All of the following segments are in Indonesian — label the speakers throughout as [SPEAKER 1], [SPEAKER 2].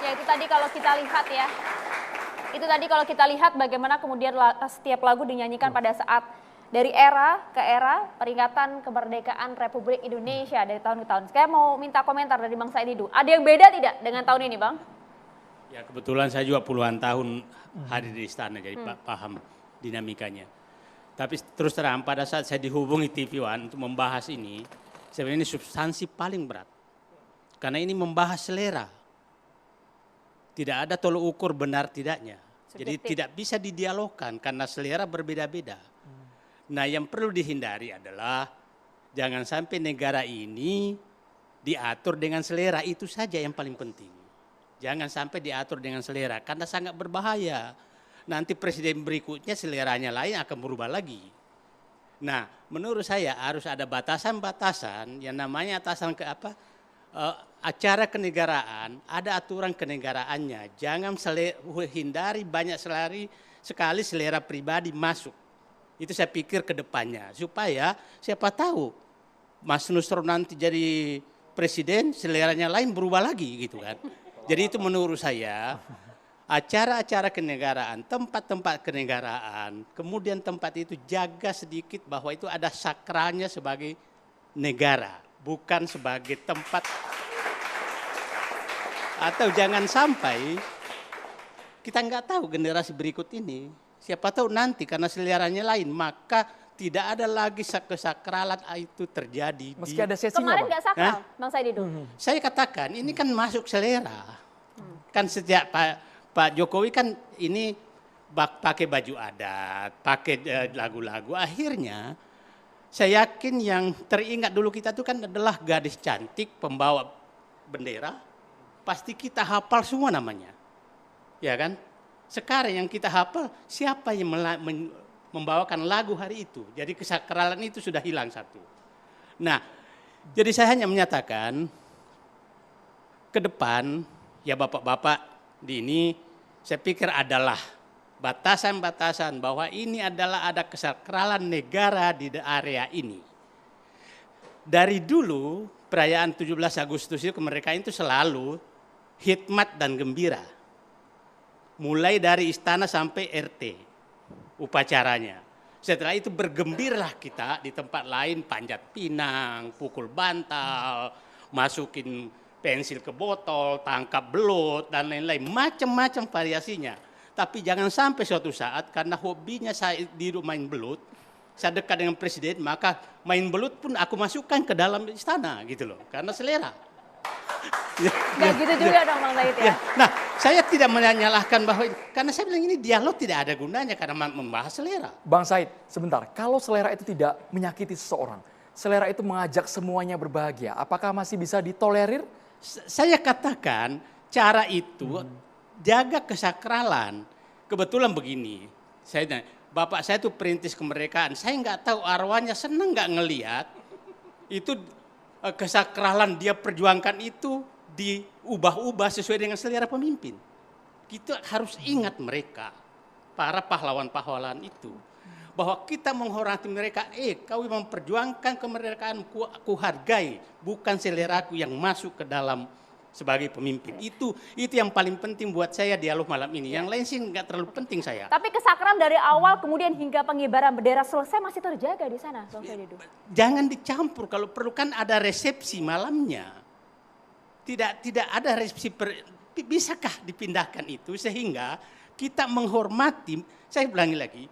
[SPEAKER 1] Ya itu tadi kalau kita lihat ya. Itu tadi kalau kita lihat bagaimana kemudian setiap lagu dinyanyikan pada saat dari era ke era peringatan kemerdekaan Republik Indonesia dari tahun ke tahun. Saya mau minta komentar dari Bang Said Didu. Ada yang beda tidak dengan tahun ini, Bang?
[SPEAKER 2] Ya kebetulan saya juga puluhan tahun hadir di istana, jadi paham dinamikanya. Tapi terus terang pada saat saya dihubungi TV One untuk membahas ini, sebenarnya ini substansi paling berat. Karena ini membahas selera. Tidak ada tolok ukur benar tidaknya. Jadi tidak bisa didialogkan karena selera berbeda-beda. Nah yang perlu dihindari adalah jangan sampai negara ini diatur dengan selera, itu saja yang paling penting. Jangan sampai diatur dengan selera karena sangat berbahaya. Nanti presiden berikutnya seleranya lain akan berubah lagi. Nah menurut saya harus ada batasan-batasan yang namanya acara kenegaraan, ada aturan kenegaraannya. Jangan hindari banyak sekali selera pribadi masuk. Itu saya pikir ke depannya. Supaya siapa tahu Mas Nusron nanti jadi presiden, seleranya lain berubah lagi gitu kan. Jadi itu menurut saya acara-acara kenegaraan, tempat-tempat kenegaraan, kemudian tempat itu jaga sedikit bahwa itu ada sakralnya sebagai negara, bukan sebagai tempat. Atau jangan sampai kita nggak tahu generasi berikut ini, siapa tahu nanti karena seleranya lain, maka tidak ada lagi kesakralan itu terjadi.
[SPEAKER 3] Meski ada sesinya.
[SPEAKER 1] Kemarin nggak sakral, Bang Said Didu.
[SPEAKER 2] Saya katakan ini kan masuk selera. Kan sejak Pak Jokowi kan ini pakai baju adat, pakai lagu-lagu. Akhirnya saya yakin yang teringat dulu kita itu kan adalah gadis cantik pembawa bendera. Pasti kita hafal semua namanya. Ya kan? Sekarang yang kita hafal siapa yang membawakan lagu hari itu. Jadi kesakralan itu sudah hilang satu. Nah, jadi saya hanya menyatakan ke depan ya bapak-bapak di ini saya pikir adalah batasan-batasan bahwa ini adalah ada kesakralan negara di area ini. Dari dulu perayaan 17 Agustus itu kemerdekaan itu selalu hikmat dan gembira. Mulai dari istana sampai RT upacaranya. Setelah itu bergembiralah kita di tempat lain, panjat pinang, pukul bantal, masukin pensil ke botol, tangkap belut, dan lain-lain. Macam-macam variasinya. Tapi jangan sampai suatu saat karena hobinya saya di main belut, saya dekat dengan presiden, maka main belut pun aku masukkan ke dalam istana gitu loh. Karena selera.
[SPEAKER 1] Nggak gitu juga dong Bang Said ya.
[SPEAKER 2] Nah, saya tidak menyalahkan bahwa, karena saya bilang ini dialog tidak ada gunanya karena membahas selera.
[SPEAKER 3] Bang Said, sebentar. Kalau selera itu tidak menyakiti seseorang, selera itu mengajak semuanya berbahagia, apakah masih bisa ditolerir?
[SPEAKER 2] Saya katakan cara itu jaga kesakralan. Kebetulan begini, bapak saya itu perintis kemerdekaan. Saya nggak tahu arwahnya senang nggak ngelihat itu kesakralan dia perjuangkan itu diubah-ubah sesuai dengan selera pemimpin. Kita harus ingat mereka, para pahlawan-pahlawan itu. Bahwa kita menghormati mereka, kau memperjuangkan kemerdekaan, ku hargai, bukan seleraku yang masuk ke dalam sebagai pemimpin. Itu yang paling penting buat saya dialog malam ini. Yang lain sih nggak terlalu penting saya.
[SPEAKER 1] Tapi kesakralan dari awal kemudian hingga pengibaran bendera selesai masih terjaga di sana, Bang Said Didu.
[SPEAKER 2] Jangan dicampur, kalau perlu kan ada resepsi malamnya. Tidak ada resepsi, bisakah dipindahkan itu sehingga kita menghormati, saya ulangi lagi,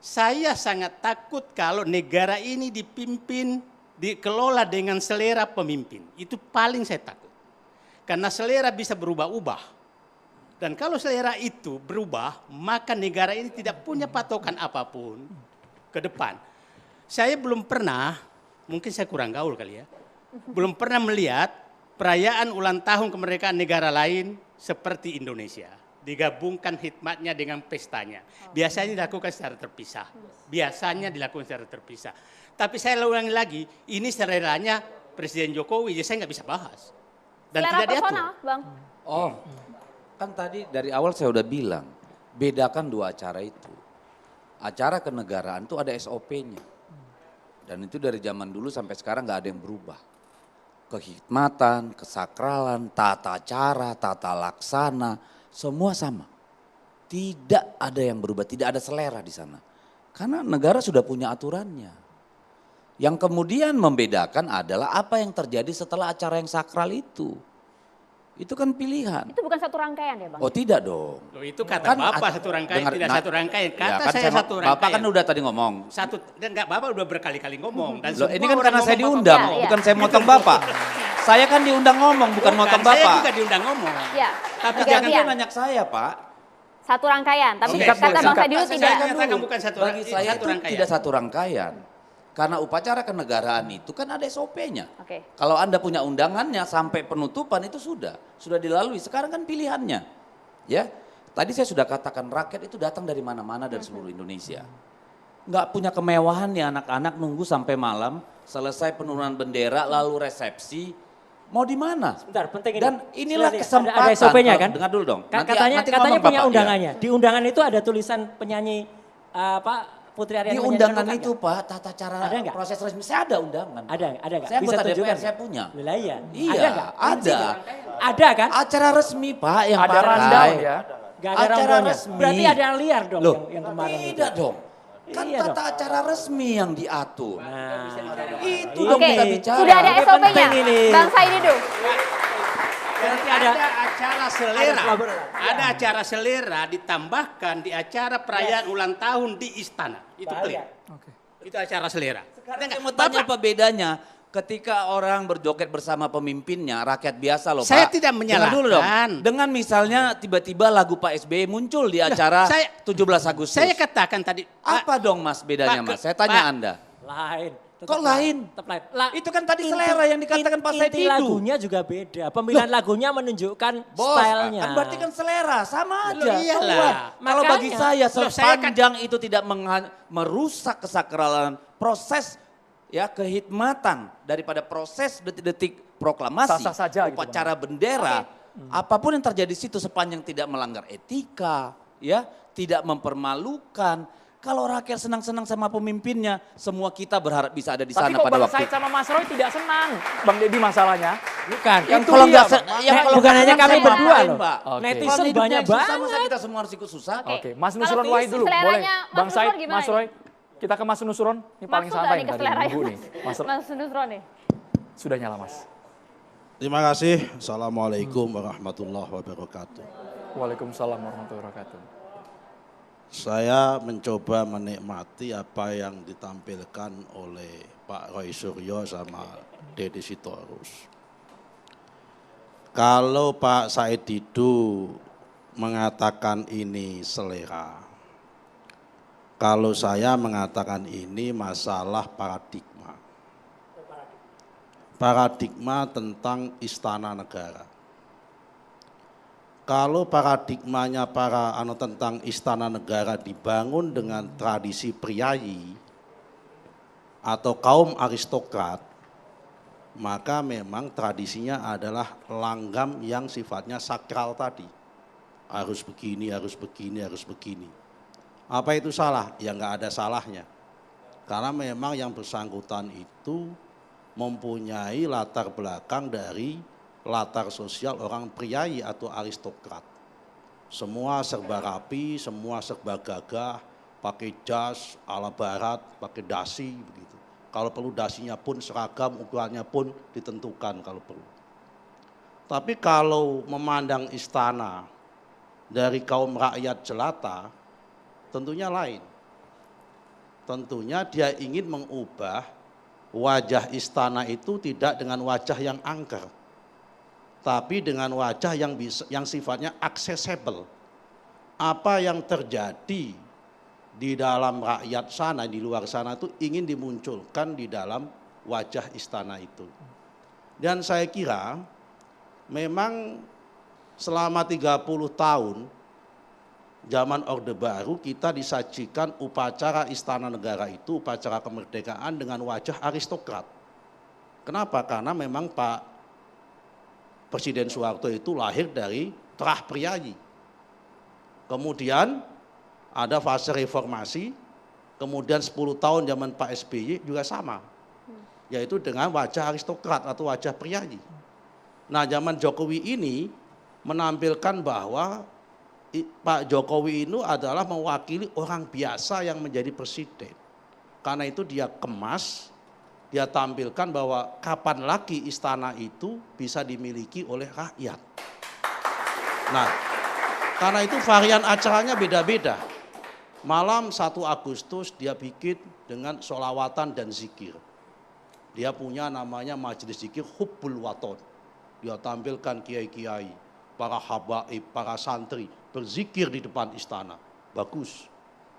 [SPEAKER 2] saya sangat takut kalau negara ini dipimpin, dikelola dengan selera pemimpin. Itu paling saya takut. Karena selera bisa berubah-ubah. Dan kalau selera itu berubah, maka negara ini tidak punya patokan apapun ke depan. Saya belum pernah, mungkin saya kurang gaul kali ya, belum pernah melihat perayaan ulang tahun kemerdekaan negara lain seperti Indonesia. Digabungkan hikmatnya dengan pestanya. Biasanya dilakukan secara terpisah. Tapi saya ulangi lagi, ini seleranya Presiden Jokowi, jadi saya nggak bisa bahas. Dan
[SPEAKER 1] selera
[SPEAKER 2] tidak
[SPEAKER 1] personal,
[SPEAKER 2] diatur.
[SPEAKER 1] Bang.
[SPEAKER 4] Oh, kan tadi dari awal saya udah bilang, bedakan dua acara itu. Acara kenegaraan itu ada SOP-nya. Dan itu dari zaman dulu sampai sekarang nggak ada yang berubah. kehikmatan, kesakralan, tata cara, tata laksana, semua sama. Tidak ada yang berubah, tidak ada selera di sana. Karena negara sudah punya aturannya. Yang kemudian membedakan adalah apa yang terjadi setelah acara yang sakral itu. Itu kan pilihan.
[SPEAKER 1] Itu bukan satu rangkaian ya Bang?
[SPEAKER 4] Oh tidak dong.
[SPEAKER 2] Loh, itu kata
[SPEAKER 4] Kan
[SPEAKER 2] Bapak satu rangkaian, tidak satu rangkaian. Kata
[SPEAKER 4] ya kan
[SPEAKER 2] saya satu rangkaian.
[SPEAKER 4] Bapak kan udah tadi ngomong.
[SPEAKER 2] Satu, dan enggak, Bapak udah berkali-kali ngomong. Dan
[SPEAKER 4] Loh,
[SPEAKER 2] semua
[SPEAKER 4] ini kan
[SPEAKER 2] orang
[SPEAKER 4] karena saya
[SPEAKER 2] ngomong,
[SPEAKER 4] diundang,
[SPEAKER 1] Bapak. Iya,
[SPEAKER 4] bukan saya motong Bapak. Saya kan diundang ngomong, bukan motong
[SPEAKER 2] Saya
[SPEAKER 4] Bapak.
[SPEAKER 2] juga diundang ngomong.
[SPEAKER 1] Iya.
[SPEAKER 4] Tapi
[SPEAKER 1] Gantian.
[SPEAKER 4] jangan dia nanya ke saya, Pak.
[SPEAKER 1] Satu rangkaian, tapi
[SPEAKER 2] Oke,
[SPEAKER 1] kata
[SPEAKER 3] singkat,
[SPEAKER 1] Bang
[SPEAKER 3] singkat.
[SPEAKER 1] Saidilu
[SPEAKER 2] Saya
[SPEAKER 1] tidak.
[SPEAKER 2] katakan bukan satu
[SPEAKER 4] Bagi saya
[SPEAKER 2] satu
[SPEAKER 4] itu
[SPEAKER 2] rangkaian.
[SPEAKER 4] tidak satu rangkaian. Karena upacara kenegaraan itu kan ada SOP-nya.
[SPEAKER 1] Oke.
[SPEAKER 4] Kalau Anda punya undangannya sampai penutupan itu sudah dilalui. Sekarang kan pilihannya. Ya. Tadi saya sudah katakan rakyat itu datang dari mana-mana dari seluruh Indonesia. Nggak punya kemewahan nih anak-anak nunggu sampai malam, selesai penurunan bendera lalu resepsi. Mau di mana?
[SPEAKER 5] Sebentar, penting ini.
[SPEAKER 4] Dan inilah
[SPEAKER 5] Sebentar,
[SPEAKER 4] kesempatan.
[SPEAKER 5] ada SOP-nya kan?
[SPEAKER 4] Dengar dulu dong.
[SPEAKER 5] Katanya
[SPEAKER 4] ngomong
[SPEAKER 5] punya
[SPEAKER 4] Bapak, ya.
[SPEAKER 5] undangannya. Di undangan itu ada tulisan penyanyi Putri Aryani
[SPEAKER 4] Di
[SPEAKER 5] menyanyikan
[SPEAKER 4] undangan
[SPEAKER 5] bukan
[SPEAKER 4] itu
[SPEAKER 5] nggak?
[SPEAKER 4] Pak, tata cara
[SPEAKER 5] Ada nggak?
[SPEAKER 4] proses resmi. Saya ada undangan.
[SPEAKER 5] Ada nggak?
[SPEAKER 4] Saya
[SPEAKER 5] Bisa
[SPEAKER 4] anggota
[SPEAKER 5] tunjukkan.
[SPEAKER 4] DPR, saya punya.
[SPEAKER 5] Lah iya.
[SPEAKER 4] Iya,
[SPEAKER 5] Ada nggak?
[SPEAKER 4] ada.
[SPEAKER 5] Ada kan?
[SPEAKER 4] Acara resmi Pak yang
[SPEAKER 3] Ada
[SPEAKER 4] pakai.
[SPEAKER 3] rundown ya.
[SPEAKER 5] Gak ada
[SPEAKER 4] Acara
[SPEAKER 5] rundownnya.
[SPEAKER 4] resmi.
[SPEAKER 5] Berarti ada yang liar dong
[SPEAKER 4] Loh,
[SPEAKER 5] yang kemarin itu.
[SPEAKER 4] tidak dong. Kan
[SPEAKER 5] Iya
[SPEAKER 4] tata acara resmi yang diatur.
[SPEAKER 5] Nah,
[SPEAKER 4] Itu
[SPEAKER 5] Oke,
[SPEAKER 4] dong kita bicara.
[SPEAKER 1] Sudah ada
[SPEAKER 5] Ini
[SPEAKER 1] SOP-nya.
[SPEAKER 5] penting ini.
[SPEAKER 1] Bang Saidilu.
[SPEAKER 2] Berarti
[SPEAKER 5] ada-
[SPEAKER 2] ada acara selera.
[SPEAKER 5] kolaborasi.
[SPEAKER 2] Ada acara selera ditambahkan di acara perayaan ulang tahun di istana. Itu clear.
[SPEAKER 3] Oke.
[SPEAKER 2] Itu acara selera.
[SPEAKER 4] Sekarang saya mau tanya apa bedanya ketika orang berjoget bersama pemimpinnya, rakyat biasa loh Pak.
[SPEAKER 2] Saya tidak
[SPEAKER 4] Dengar dulu dong.
[SPEAKER 2] menyalahkan.
[SPEAKER 4] Dengan misalnya tiba-tiba lagu Pak SBY muncul di acara
[SPEAKER 2] saya-
[SPEAKER 4] 17 Agustus.
[SPEAKER 2] Saya katakan tadi,
[SPEAKER 4] Apa dong Mas bedanya
[SPEAKER 2] Pak,
[SPEAKER 4] Mas? Saya tanya
[SPEAKER 2] Pak.
[SPEAKER 4] Anda.
[SPEAKER 5] lain.
[SPEAKER 4] Kok lain?
[SPEAKER 5] Tetap lain.
[SPEAKER 4] Itu kan tadi selera yang dikatakan Pak Said
[SPEAKER 5] Inti
[SPEAKER 4] itu.
[SPEAKER 5] lagunya juga beda. Pemilihan lagunya menunjukkan
[SPEAKER 4] Bos,
[SPEAKER 5] stylenya.
[SPEAKER 4] kan berarti kan selera, sama aja.
[SPEAKER 2] Loh, iyalah.
[SPEAKER 4] Kuat. Kalau
[SPEAKER 5] Makanya.
[SPEAKER 4] bagi saya
[SPEAKER 2] Loh, saya kan-
[SPEAKER 4] sepanjang itu tidak merusak kesakralan proses ya kehikmatan daripada proses detik-detik proklamasi,
[SPEAKER 3] Sah-sah saja gitu,
[SPEAKER 4] upacara bendera, apapun yang terjadi di situ sepanjang tidak melanggar etika, ya, tidak mempermalukan. Kalau rakyat senang-senang sama pemimpinnya, semua kita berharap bisa ada di
[SPEAKER 3] Tapi
[SPEAKER 4] sana
[SPEAKER 3] kok
[SPEAKER 4] pada
[SPEAKER 3] Bang
[SPEAKER 4] waktu
[SPEAKER 3] Said sama Mas Roy tidak senang. Bang Deddy masalahnya.
[SPEAKER 5] Bukan.
[SPEAKER 4] yang
[SPEAKER 3] Itu
[SPEAKER 4] kalau
[SPEAKER 3] dia,
[SPEAKER 4] nggak
[SPEAKER 3] Bang.
[SPEAKER 4] yang kalau
[SPEAKER 5] Bukan
[SPEAKER 4] nggak
[SPEAKER 5] hanya
[SPEAKER 4] senang,
[SPEAKER 5] kami
[SPEAKER 4] saya
[SPEAKER 5] berdua
[SPEAKER 4] ngapain,
[SPEAKER 5] loh.
[SPEAKER 4] Mbak?
[SPEAKER 3] Oke.
[SPEAKER 5] Netizen
[SPEAKER 4] Kalau hidupnya
[SPEAKER 5] banyak
[SPEAKER 4] yang susah,
[SPEAKER 5] banget.
[SPEAKER 4] masa kita semua harus ikut susah?
[SPEAKER 1] Oke.
[SPEAKER 3] Oke, Mas
[SPEAKER 1] Kalau
[SPEAKER 3] Nusron
[SPEAKER 1] visi
[SPEAKER 3] Wahid dulu, boleh.
[SPEAKER 1] seleranya Mas
[SPEAKER 3] Bang Said,
[SPEAKER 1] Nusron gimana
[SPEAKER 3] Mas
[SPEAKER 1] nih?
[SPEAKER 3] Roy, kita ke Mas Nusron. Ini paling
[SPEAKER 1] Maksud
[SPEAKER 3] santai
[SPEAKER 1] dari
[SPEAKER 3] nih tadi
[SPEAKER 1] keseleraan
[SPEAKER 3] nunggu nih. Mas,
[SPEAKER 1] Mas Nusron nih.
[SPEAKER 3] sudah nyala Mas.
[SPEAKER 6] Terima kasih. Assalamualaikum warahmatullahi wabarakatuh.
[SPEAKER 3] Waalaikumsalam warahmatullahi wabarakatuh.
[SPEAKER 6] Saya mencoba menikmati apa yang ditampilkan oleh Pak Roy Suryo sama Deddy Sitorus. Kalau Pak Said Didu mengatakan ini selera, kalau saya mengatakan ini masalah paradigma. Paradigma tentang istana negara. Kalau paradigmanya tentang istana negara dibangun dengan tradisi priayi atau kaum aristokrat, maka memang tradisinya adalah langgam yang sifatnya sakral tadi. Harus begini, harus begini, harus begini. Apa itu salah? Ya nggak ada salahnya. Karena memang yang bersangkutan itu mempunyai latar belakang dari latar sosial orang priayi atau aristokrat. Semua serba rapi, semua serba gagah, pakai jas ala barat, pakai dasi begitu. Kalau perlu dasinya pun seragam, ukurannya pun ditentukan kalau perlu. Tapi kalau memandang istana dari kaum rakyat jelata, tentunya lain. Tentunya dia ingin mengubah wajah istana itu tidak dengan wajah yang angker, tapi dengan wajah yang sifatnya aksesibel. Apa yang terjadi di dalam rakyat sana, di luar sana itu ingin dimunculkan di dalam wajah istana itu. Dan saya kira memang selama 30 tahun zaman Orde Baru kita disajikan upacara istana negara itu, upacara kemerdekaan dengan wajah aristokrat. Kenapa? Karena memang Pak Presiden Soeharto itu lahir dari terah priayi. Kemudian ada fase reformasi, kemudian 10 tahun zaman Pak SBY juga sama. yaitu dengan wajah aristokrat atau wajah priayi. Nah, zaman Jokowi ini menampilkan bahwa Pak Jokowi itu adalah mewakili orang biasa yang menjadi presiden. Karena itu dia kemas, dia tampilkan bahwa kapan lagi istana itu bisa dimiliki oleh rakyat. Nah, karena itu varian acaranya beda-beda. Malam 1 Agustus dia bikin dengan sholawatan dan zikir. Dia punya namanya majelis zikir Hubbul Waton. Dia tampilkan kiai-kiai, para habaib, para santri berzikir di depan istana. Bagus.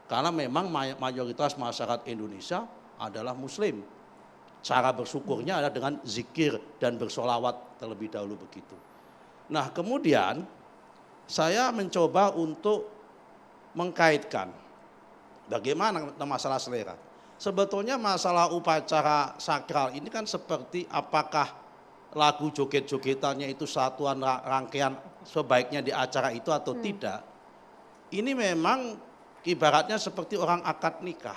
[SPEAKER 6] Karena memang mayoritas masyarakat Indonesia adalah muslim. Cara bersyukurnya adalah dengan zikir dan bersolawat terlebih dahulu begitu. Nah, kemudian saya mencoba untuk mengkaitkan bagaimana masalah selera. Sebetulnya masalah upacara sakral ini kan seperti apakah lagu joget-jogetannya itu satuan rangkaian sebaiknya di acara itu atau tidak. Ini memang ibaratnya seperti orang akad nikah.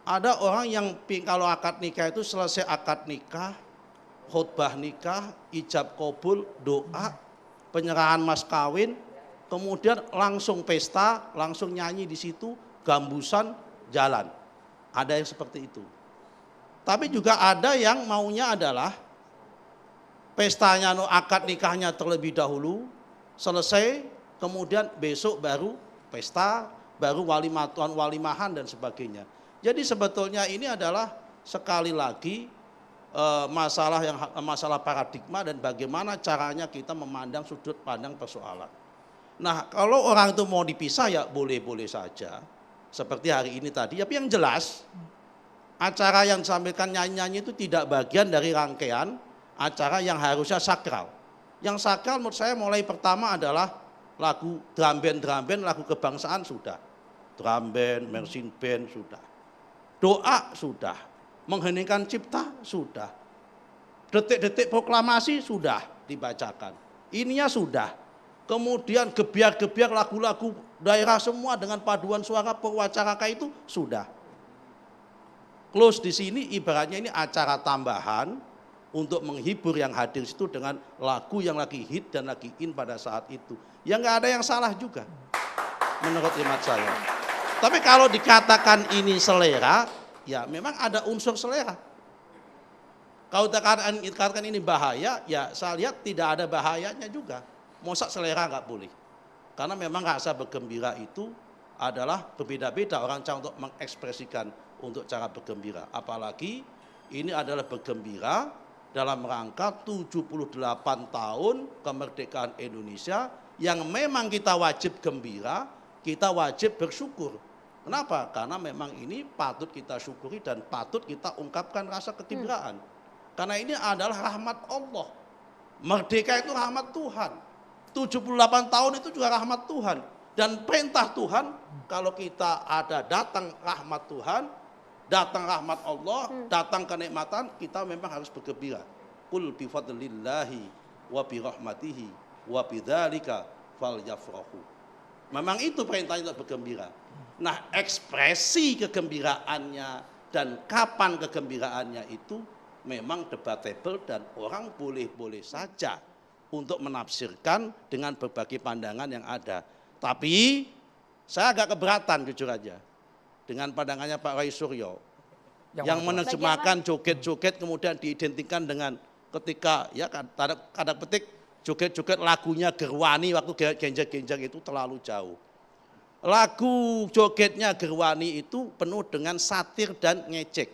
[SPEAKER 6] Ada orang yang kalau akad nikah itu selesai akad nikah, khutbah nikah, ijab kabul, doa, penyerahan mas kawin, kemudian langsung pesta, langsung nyanyi di situ, gambusan, jalan. Ada yang seperti itu. Tapi juga ada yang maunya adalah pestanya, akad nikahnya terlebih dahulu, selesai, kemudian besok baru pesta, baru walimahan dan sebagainya. Jadi sebetulnya ini adalah sekali lagi masalah paradigma dan bagaimana caranya kita memandang sudut pandang persoalan. Nah, kalau orang itu mau dipisah ya boleh-boleh saja. Seperti hari ini tadi, tapi yang jelas acara yang disampaikan nyanyi-nyanyi itu tidak bagian dari rangkaian acara yang harusnya sakral. Yang sakral menurut saya mulai pertama adalah lagu drum band, lagu kebangsaan sudah. Drum band, marching band sudah. Doa sudah. Mengheningkan cipta sudah. Detik-detik proklamasi sudah dibacakan. Ininya sudah. Kemudian gebiar-gebiar lagu-lagu daerah semua dengan paduan suara perwacaraka itu sudah. Close di sini ibaratnya ini acara tambahan untuk menghibur yang hadir situ dengan lagu yang lagi hit dan lagi in pada saat itu. Ya nggak ada yang salah juga menurut hemat saya. Tapi kalau dikatakan ini selera, ya memang ada unsur selera. Kalau dikatakan ini bahaya, ya saya lihat tidak ada bahayanya juga. Masa selera nggak boleh. Karena memang rasa bergembira itu adalah berbeda-beda orang cara untuk mengekspresikan untuk cara bergembira. Apalagi ini adalah bergembira dalam rangka 78 tahun kemerdekaan Indonesia yang memang kita wajib gembira, kita wajib bersyukur. Kenapa? Karena memang ini patut kita syukuri dan patut kita ungkapkan rasa kegembiraan. Karena ini adalah rahmat Allah. Merdeka itu rahmat Tuhan. 78 tahun itu juga rahmat Tuhan. Dan perintah Tuhan, kalau kita ada datang rahmat Tuhan, datang rahmat Allah, datang kenikmatan, kita memang harus bergembira. Qul bifadlillahi wa birahmatihi wa bidzalika falyafrahu. Memang itu perintahnya untuk bergembira. Nah, ekspresi kegembiraannya dan kapan kegembiraannya itu memang debatable dan orang boleh-boleh saja untuk menafsirkan dengan berbagai pandangan yang ada. Tapi saya agak keberatan jujur aja dengan pandangannya Pak Roy Suryo yang menerjemahkan joget-joget kemudian diidentikan dengan ketika ya tanda petik joget-joget lagunya Gerwani waktu genjang-genjang itu terlalu jauh. Lagu jogetnya Gerwani itu penuh dengan satir dan ngecek.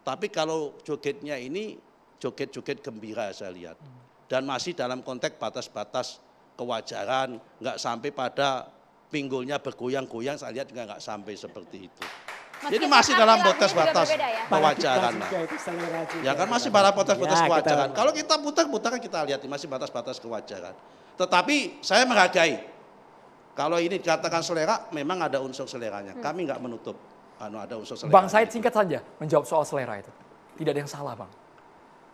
[SPEAKER 6] Tapi kalau jogetnya ini joget-joget gembira saya lihat. Dan masih dalam konteks batas-batas kewajaran, nggak sampai pada pinggulnya bergoyang-goyang, saya lihat juga nggak sampai seperti itu. Jadi masih dalam batas-batas kewajaran. Ya kan masih pada batas-batas kewajaran. Kalau kita putar-putar kan kita lihat masih batas-batas kewajaran. Tetapi saya menghargai. Kalau ini dikatakan selera, memang ada unsur seleranya. Kami nggak menutup ada unsur selera.
[SPEAKER 3] Bang Said singkat saja menjawab soal selera itu. Tidak ada yang salah, Bang.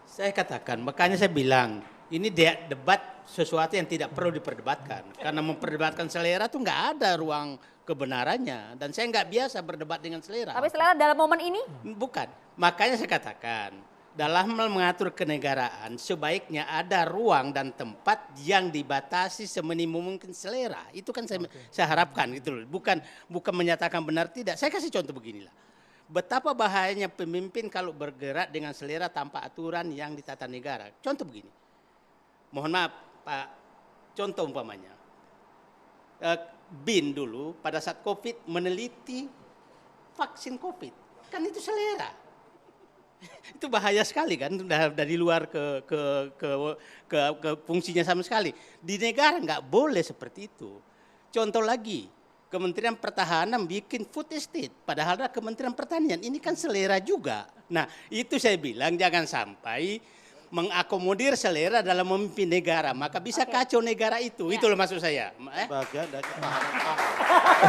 [SPEAKER 2] Saya katakan, makanya saya bilang Ini debat sesuatu yang tidak perlu diperdebatkan. Karena memperdebatkan selera tuh nggak ada ruang kebenarannya. Dan saya nggak biasa berdebat dengan selera.
[SPEAKER 1] Tapi selera dalam momen ini?
[SPEAKER 2] Bukan. Makanya saya katakan, dalam mengatur kenegaraan sebaiknya ada ruang dan tempat yang dibatasi seminimum mungkin selera. Itu kan saya harapkan gitu loh. Bukan menyatakan benar tidak. Saya kasih contoh beginilah. Betapa bahayanya pemimpin kalau bergerak dengan selera tanpa aturan yang ditata negara. Contoh begini. Mohon maaf Pak, contoh umpamanya. BIN dulu pada saat COVID meneliti vaksin COVID. Kan itu selera. Itu bahaya sekali kan, dari luar ke fungsinya sama sekali. Di negara nggak boleh seperti itu. Contoh lagi, Kementerian Pertahanan bikin food estate, padahal ada Kementerian Pertanian. Ini kan selera juga. Nah, itu saya bilang jangan sampai mengakomodir selera dalam memimpin negara, maka bisa kacau negara itu. Itu loh maksud saya.
[SPEAKER 6] Bagian dari ketahanan pangan.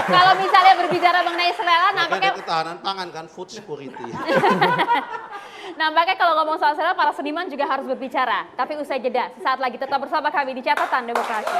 [SPEAKER 1] Kalau misalnya berbicara mengenai selera,
[SPEAKER 6] Bagian
[SPEAKER 1] nampaknya
[SPEAKER 6] dari ketahanan pangan kan, food security.
[SPEAKER 1] nampaknya kalau ngomong soal selera, para seniman juga harus berbicara. Tapi usai jeda, sesaat lagi tetap bersama kami di Catatan Demokrasi.